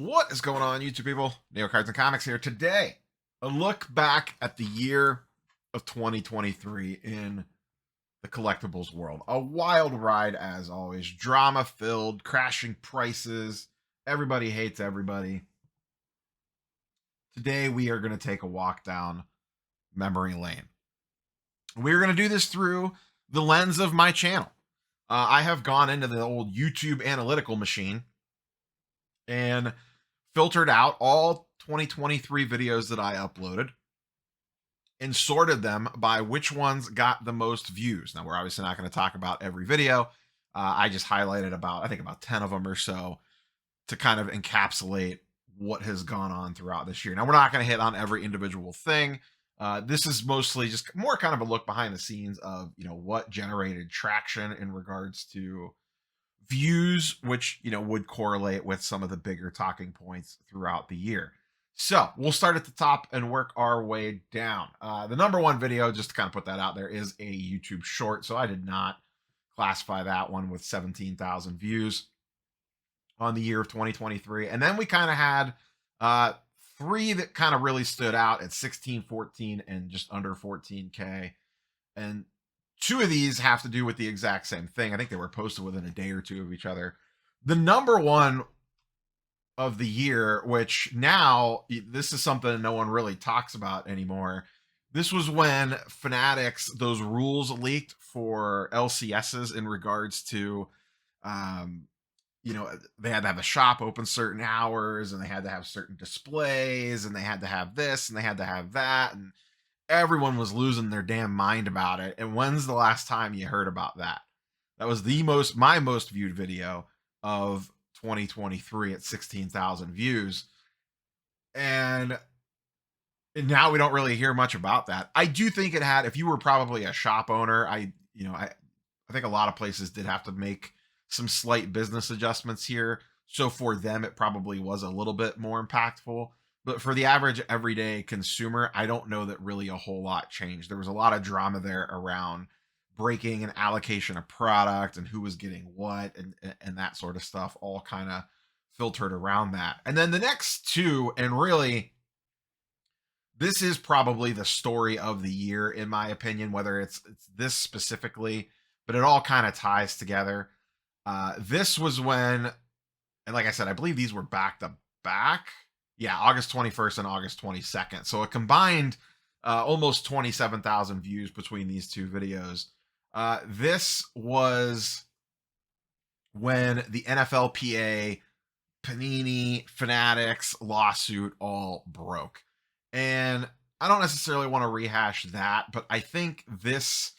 What is going on, YouTube people? Neo Cards and Comics here. Today, a look back at the year of 2023 in the collectibles world. A wild ride, as always. Drama filled, crashing prices. Everybody hates everybody. Today, we are going to take a walk down memory lane. We're going to do this through the lens of my channel. I have gone into the old YouTube analytical machine and filtered out all 2023 videos that I uploaded and sorted them by which ones got the most views. Now, we're obviously not going to talk about every video. I just highlighted about 10 of them or so to kind of encapsulate what has gone on throughout this year. Now, we're not going to hit on every individual thing. This is mostly just more kind of a look behind the scenes of, what generated traction in regards to views, which would correlate with some of the bigger talking points throughout the year. So we'll start at the top and work our way down. The number one video, just to kind of put that out there, is a YouTube short. So I did not classify that one with 17,000 views on the year of 2023. And then we kind of had three that kind of really stood out at 16, 14, and just under 14K. And two of these have to do with the exact same thing. I think they were posted within a day or two of each other. The number one of the year, which now this is something no one really talks about anymore. This was when Fanatics, those rules leaked for LCSs in regards to, they had to have a shop open certain hours and they had to have certain displays and they had to have this and they had to have that. And everyone was losing their damn mind about it. And when's the last time you heard about that? That was my most viewed video of 2023 at 16,000 views. And now we don't really hear much about that. I do think it had, if you were probably a shop owner, I think a lot of places did have to make some slight business adjustments here. So for them, it probably was a little bit more impactful. But for the average everyday consumer, I don't know that really a whole lot changed. There was a lot of drama there around breaking and allocation of product and who was getting what and that sort of stuff, all kind of filtered around that. And then the next two, and really, this is probably the story of the year, in my opinion, whether it's this specifically, but it all kind of ties together. This was when, and like I said, I believe these were back to back. Yeah, August 21st and August 22nd. So a combined almost 27,000 views between these two videos. This was when the NFLPA, Panini-Fanatics lawsuit all broke. And I don't necessarily want to rehash that, but I think this,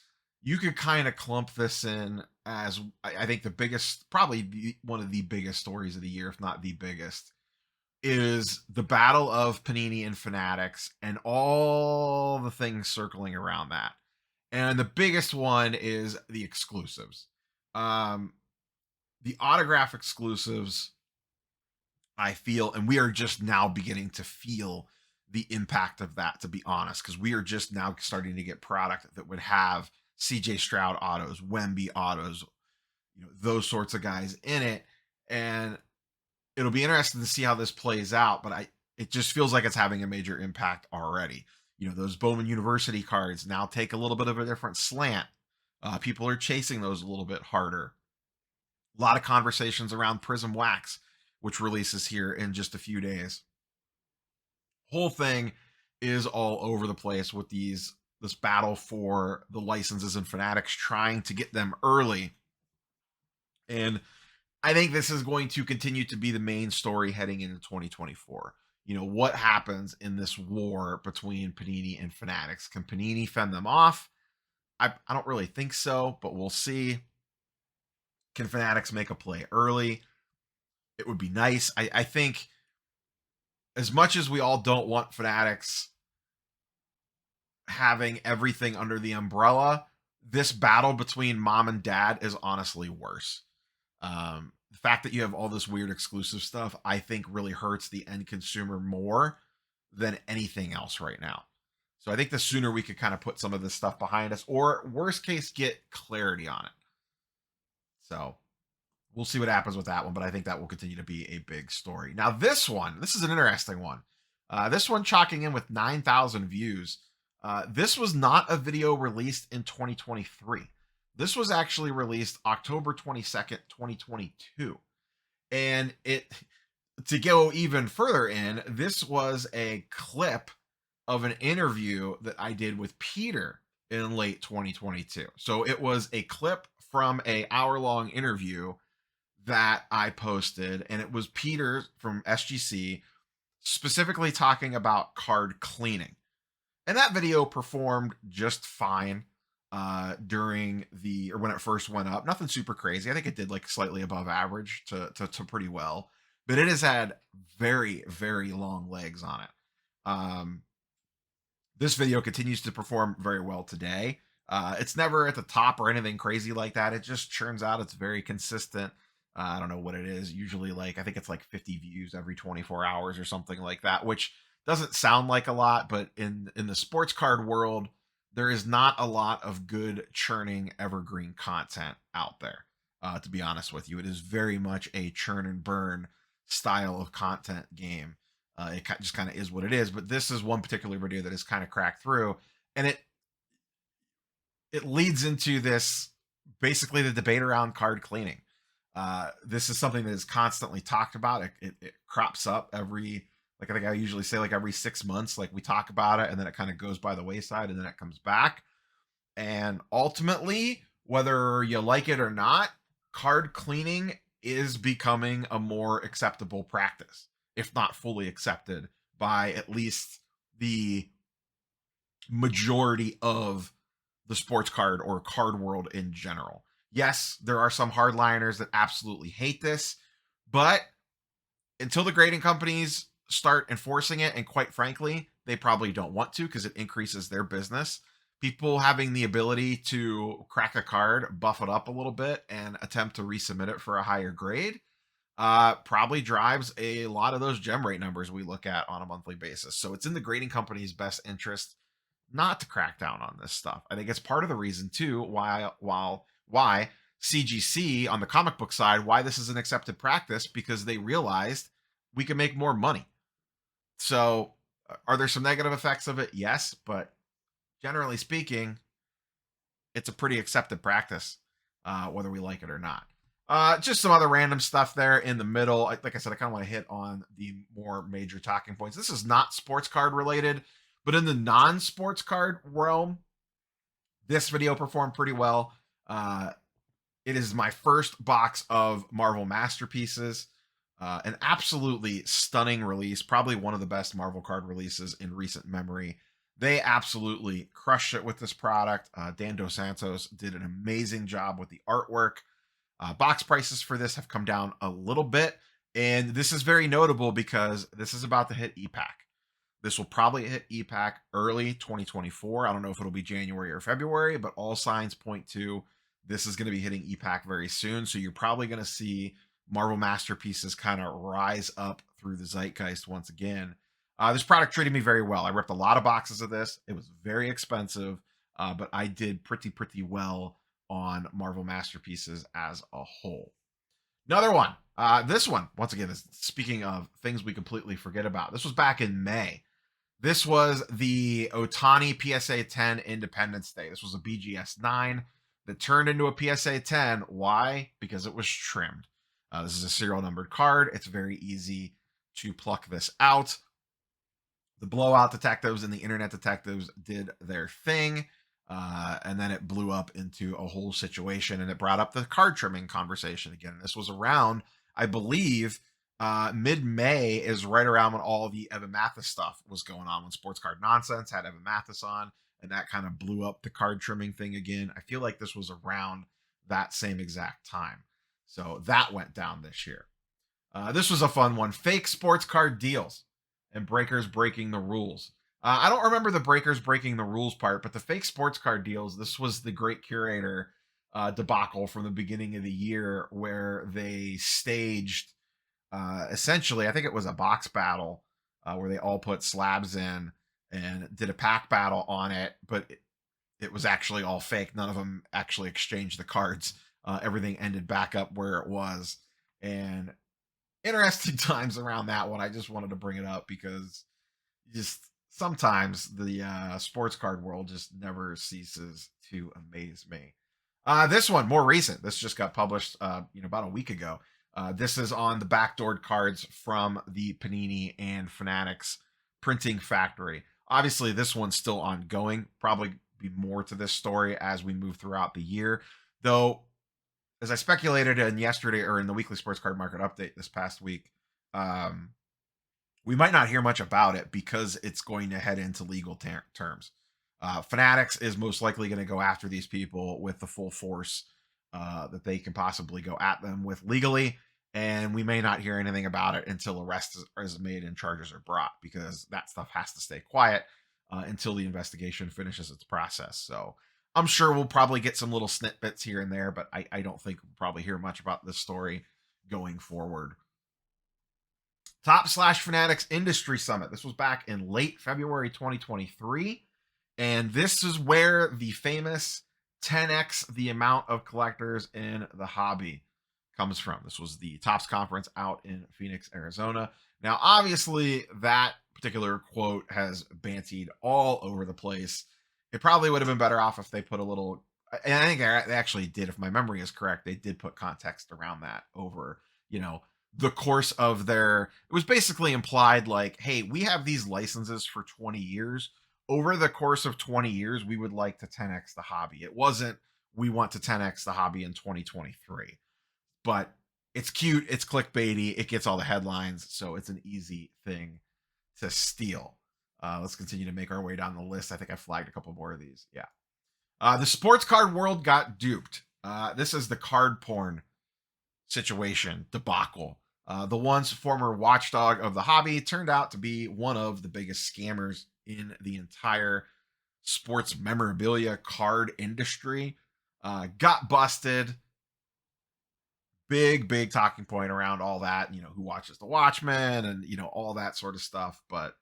you could kind of clump this in as, I think the biggest, probably one of the biggest stories of the year, if not the biggest, is the battle of Panini and Fanatics and all the things circling around that. And the biggest one is the exclusives. The autograph exclusives, I feel, and we are just now beginning to feel the impact of that, to be honest, because we are just now starting to get product that would have CJ Stroud autos, Wemby autos, those sorts of guys in it. And it'll be interesting to see how this plays out, but it just feels like it's having a major impact already. Those Bowman University cards now take a little bit of a different slant. People are chasing those a little bit harder. A lot of conversations around Prism Wax, which releases here in just a few days. Whole thing is all over the place with this battle for the licenses and Fanatics trying to get them early. And I think this is going to continue to be the main story heading into 2024. What happens in this war between Panini and Fanatics? Can Panini fend them off? I don't really think so, but we'll see. Can Fanatics make a play early? It would be nice. I think as much as we all don't want Fanatics having everything under the umbrella, this battle between mom and dad is honestly worse. The fact that you have all this weird exclusive stuff, I think really hurts the end consumer more than anything else right now. So I think the sooner we could kind of put some of this stuff behind us, or worst case, get clarity on it. So we'll see what happens with that one, but I think that will continue to be a big story. Now, this is an interesting one. This one chalking in with 9,000 views. This was not a video released in 2023. This was actually released October 22nd, 2022. And to go even further in, this was a clip of an interview that I did with Peter in late 2022. So it was a clip from a hour-long interview that I posted, and it was Peter from SGC specifically talking about card cleaning. And that video performed just fine during or when it first went up. Nothing super crazy. I think it did like slightly above average to pretty well, but it has had very, very long legs on it. This video continues to perform very well today. It's never at the top or anything crazy like that. It just churns out. It's very consistent. I don't know what it is. Usually, like, I think it's like 50 views every 24 hours or something like that, which doesn't sound like a lot, but in the sports card world, there is not a lot of good churning evergreen content out there. To be honest with you, it is very much a churn and burn style of content game. It just kind of is what it is. But this is one particular video that has kind of cracked through, and it leads into this, basically the debate around card cleaning. This is something that is constantly talked about. It crops up every, like, I think I usually say like every 6 months, like we talk about it and then it kind of goes by the wayside and then it comes back. And ultimately, whether you like it or not, card cleaning is becoming a more acceptable practice, if not fully accepted by at least the majority of the sports card or card world in general. Yes, there are some hardliners that absolutely hate this, but until the grading companies start enforcing it, and quite frankly, they probably don't want to because it increases their business, people having the ability to crack a card, buff it up a little bit, and attempt to resubmit it for a higher grade probably drives a lot of those gem rate numbers we look at on a monthly basis. So it's in the grading company's best interest not to crack down on this stuff. I think it's part of the reason too why CGC on the comic book side, why this is an accepted practice, because they realized we can make more money. So are there some negative effects of it? Yes, but generally speaking, it's a pretty accepted practice, whether we like it or not. Just some other random stuff there in the middle. Like I said, I kind of want to hit on the more major talking points. This is not sports card related, but in the non-sports card realm, this video performed pretty well. It is my first box of Marvel Masterpieces. An absolutely stunning release, probably one of the best Marvel card releases in recent memory. They absolutely crushed it with this product. Dan Dos Santos did an amazing job with the artwork. Box prices for this have come down a little bit, and this is very notable because this is about to hit EPAC. This will probably hit EPAC early 2024. I don't know if it'll be January or February, but all signs point to this is going to be hitting EPAC very soon. So you're probably going to see Marvel Masterpieces kind of rise up through the zeitgeist once again. This product treated me very well. I ripped a lot of boxes of this. It was very expensive, but I did pretty well on Marvel Masterpieces as a whole. Another one. This one, once again, is speaking of things we completely forget about. This was back in May. This was the Otani PSA 10 Independence Day. This was a BGS 9 that turned into a PSA 10. Why? Because it was trimmed. This is a serial numbered card. It's very easy to pluck this out. The blowout detectives and the internet detectives did their thing. And then it blew up into a whole situation, and it brought up the card trimming conversation again. This was around, I believe, mid-May is right around when all the Evan Mathis stuff was going on, when Sports Card Nonsense had Evan Mathis on, and that kind of blew up the card trimming thing again. I feel like this was around that same exact time. So that went down this year. This was a fun one. Fake sports card deals and breakers breaking the rules. I don't remember the breakers breaking the rules part, but the fake sports card deals, this was the Great Curator debacle from the beginning of the year, where they staged essentially, I think it was a box battle where they all put slabs in and did a pack battle on it, but it was actually all fake. None of them actually exchanged the cards. everything ended back up where it was. And interesting times around that one. I just wanted to bring it up because just sometimes the sports card world just never ceases to amaze me. This one more recent. This just got published, about a week ago. This is on the backdoored cards from the Panini and Fanatics printing factory. Obviously, this one's still ongoing. Probably be more to this story as we move throughout the year, though. As I speculated in yesterday or in the weekly sports card market update this past week, we might not hear much about it because it's going to head into legal terms. Fanatics is most likely going to go after these people with the full force that they can possibly go at them with legally. And we may not hear anything about it until arrest is made and charges are brought, because that stuff has to stay quiet until the investigation finishes its process. So I'm sure we'll probably get some little snippets here and there, but I don't think we'll probably hear much about this story going forward. Fanatics Industry Summit. This was back in late February 2023. And this is where the famous 10x the amount of collectors in the hobby comes from. This was the Topps conference out in Phoenix, Arizona. Now, obviously, that particular quote has bantied all over the place. It probably would have been better off if they put a little, and I think they actually did, if my memory is correct, they did put context around that over, the course of it was basically implied like, hey, we have these licenses for 20 years. Over the course of 20 years, we would like to 10x the hobby. It wasn't, we want to 10x the hobby in 2023. But it's cute, it's clickbaity, it gets all the headlines, so it's an easy thing to steal. Let's continue to make our way down the list. I think I flagged a couple more of these. Yeah. The sports card world got duped. This is the card porn situation debacle. The once former watchdog of the hobby turned out to be one of the biggest scammers in the entire sports memorabilia card industry. Got busted. Big talking point around all that, who watches the Watchmen and, all that sort of stuff. But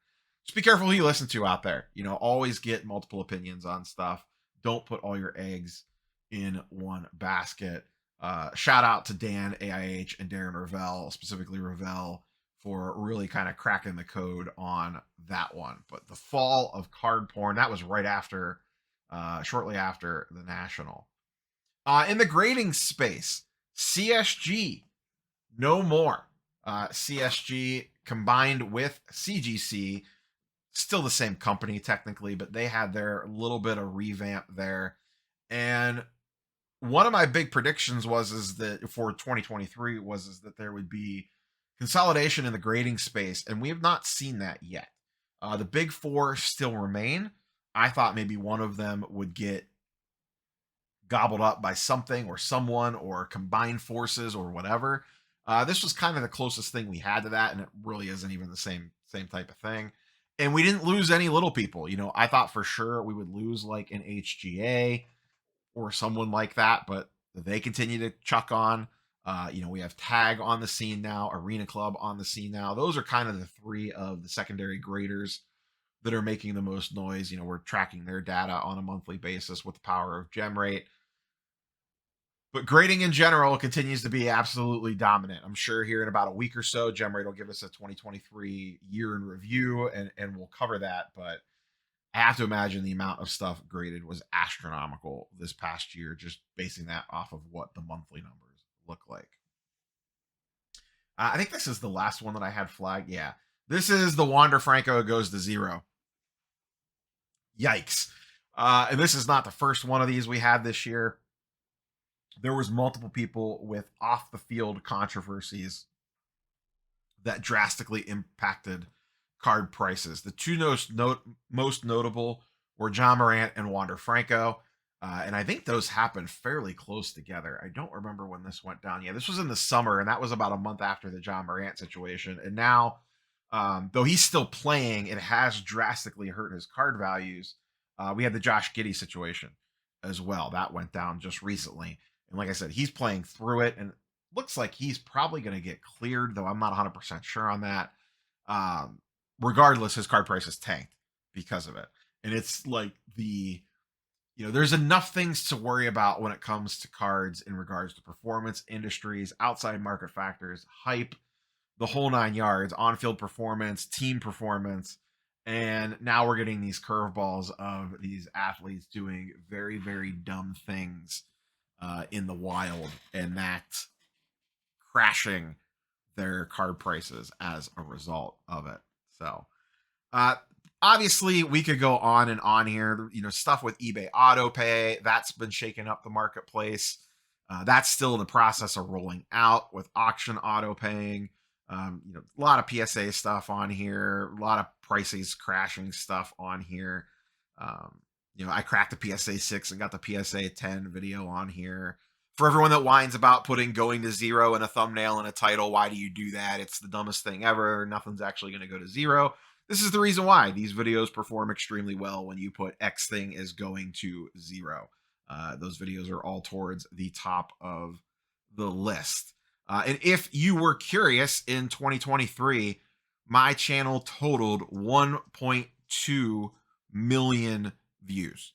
just be careful who you listen to out there. Always get multiple opinions on stuff. Don't put all your eggs in one basket. Shout out to Dan AIH and Darren Ravel, specifically Ravel, for really kind of cracking the code on that one. But the fall of card porn, that was right after, shortly after the National. In the grading space, CSG, no more. CSG combined with CGC, still the same company technically, but they had their little bit of revamp there. And one of my big predictions is that for 2023 was that there would be consolidation in the grading space, and we have not seen that yet. The big four still remain. I thought maybe one of them would get gobbled up by something or someone or combined forces or whatever. This was kind of the closest thing we had to that, and it really isn't even the same type of thing. And we didn't lose any little people. I thought for sure we would lose like an HGA or someone like that, but they continue to chuck on. We have Tag on the scene now, Arena Club on the scene now. Those are kind of the three of the secondary graders that are making the most noise. We're tracking their data on a monthly basis with the power of gem rate. But grading in general continues to be absolutely dominant. I'm sure here in about a week or so, GemRate will give us a 2023 year in review, and we'll cover that. But I have to imagine the amount of stuff graded was astronomical this past year, just basing that off of what the monthly numbers look like. I think this is the last one that I had flagged. Yeah, this is the Wander Franco goes to zero. Yikes. And this is not the first one of these we had this year. There was multiple people with off the field controversies that drastically impacted card prices. The two most notable were John Morant and Wander Franco. And I think those happened fairly close together. I don't remember when this went down. Yeah, this was in the summer, and that was about a month after the John Morant situation. And now, though he's still playing, it has drastically hurt his card values. We had the Josh Giddey situation as well. That went down just recently. And like I said, he's playing through it, and looks like he's probably going to get cleared, though I'm not 100% sure on that. Regardless, his card price is tanked because of it. And it's like the there's enough things to worry about when it comes to cards in regards to performance, industries, outside market factors, hype, the whole nine yards, on-field performance, team performance. And now we're getting these curveballs of these athletes doing very, very dumb things in the wild, and that crashing their card prices as a result of it. So, uh, obviously, we could go on and on here. Stuff with eBay Auto Pay, that's been shaking up the marketplace. That's still in the process of rolling out with auction auto paying. A lot of PSA stuff on here, a lot of prices crashing stuff on here. I cracked the PSA 6 and got the PSA 10 video on here. For everyone that whines about putting going to zero in a thumbnail and a title, why do you do that? It's the dumbest thing ever. Nothing's actually going to go to zero. This is the reason why these videos perform extremely well when you put X thing is going to zero. Those videos are all towards the top of the list. And if you were curious, in 2023, my channel totaled 1.2 million views.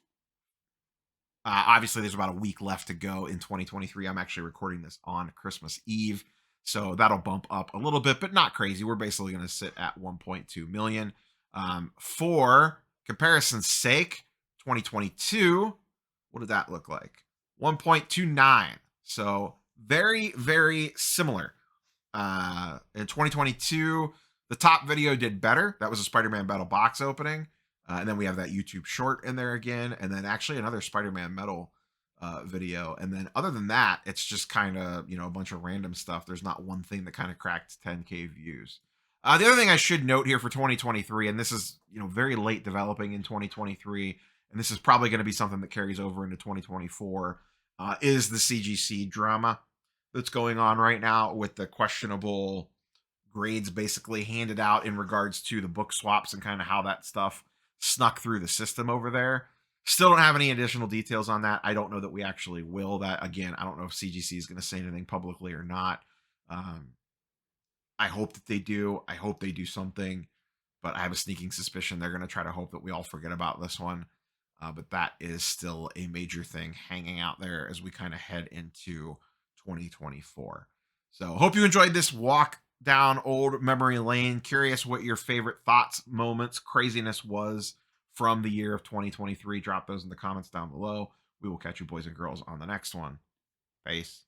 Obviously, there's about a week left to go in 2023. I'm actually recording this on Christmas Eve, so that'll bump up a little bit, but not crazy. We're basically going to sit at 1.2 million. For comparison's sake, 2022, what did that look like? 1.29. So very, very similar. In 2022, the top video did better. That was a Spider-Man Battle box opening. And then we have that YouTube short in there again. And then actually another Spider-Man Metal video. And then other than that, it's just kind of, a bunch of random stuff. There's not one thing that kind of cracked 10K views. The other thing I should note here for 2023, and this is, very late developing in 2023, and this is probably going to be something that carries over into 2024, is the CGC drama that's going on right now with the questionable grades basically handed out in regards to the book swaps and kind of how that stuff snuck through the system over there. Still don't have any additional details on that. I don't know that we actually will. That, again, I don't know if CGC is going to say anything publicly or not. I hope that they do. I hope they do something, but I have a sneaking suspicion they're going to try to hope that we all forget about this one. But that is still a major thing hanging out there as we kind of head into 2024. So hope you enjoyed this walk down old memory lane. Curious what your favorite thoughts, moments, craziness was from the year of 2023. Drop those in the comments down below. We will catch you boys and girls on the next one. Peace.